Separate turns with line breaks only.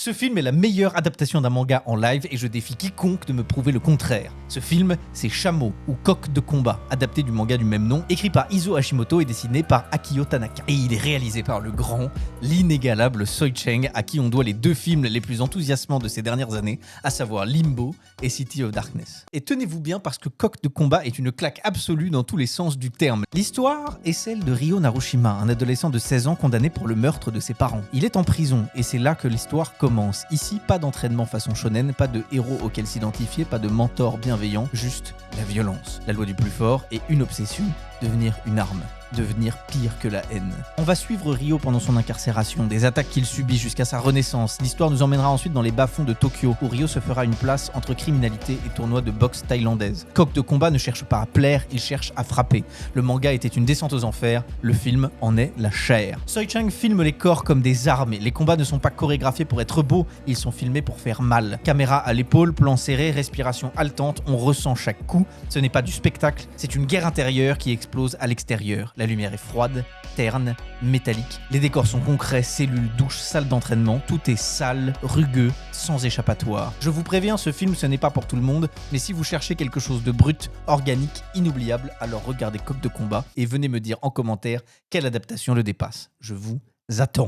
Ce film est la meilleure adaptation d'un manga en live et je défie quiconque de me prouver le contraire. Ce film, c'est Chameau ou Coq de combat, adapté du manga du même nom, écrit par Izo Hashimoto et dessiné par Akio Tanaka. Et il est réalisé par le grand, l'inégalable Soi Cheng, à qui on doit les deux films les plus enthousiasmants de ces dernières années, à savoir Limbo et City of Darkness. Et tenez-vous bien parce que Coq de combat est une claque absolue dans tous les sens du terme. L'histoire est celle de Ryo Narushima, un adolescent de 16 ans condamné pour le meurtre de ses parents. Il est en prison et c'est là que l'histoire commence. Ici, pas d'entraînement façon shonen, pas de héros auquel s'identifier, pas de mentor bienveillant, juste la violence, la loi du plus fort et une obsession, devenir une arme. Devenir pire que la haine. On va suivre Ryo pendant son incarcération, des attaques qu'il subit jusqu'à sa renaissance. L'histoire nous emmènera ensuite dans les bas-fonds de Tokyo, où Ryo se fera une place entre criminalité et tournoi de boxe thaïlandaise. Coq de combat ne cherche pas à plaire, il cherche à frapper. Le manga était une descente aux enfers, le film en est la chair. Soi Cheng filme les corps comme des armes. Les combats ne sont pas chorégraphiés pour être beaux, ils sont filmés pour faire mal. Caméra à l'épaule, plan serré, respiration haletante, on ressent chaque coup. Ce n'est pas du spectacle, c'est une guerre intérieure qui explose à l'extérieur. La lumière est froide, terne, métallique. Les décors sont concrets, cellules, douches, salles d'entraînement. Tout est sale, rugueux, sans échappatoire. Je vous préviens, ce film, ce n'est pas pour tout le monde, mais si vous cherchez quelque chose de brut, organique, inoubliable, alors regardez Coq de combat et venez me dire en commentaire quelle adaptation le dépasse. Je vous attends.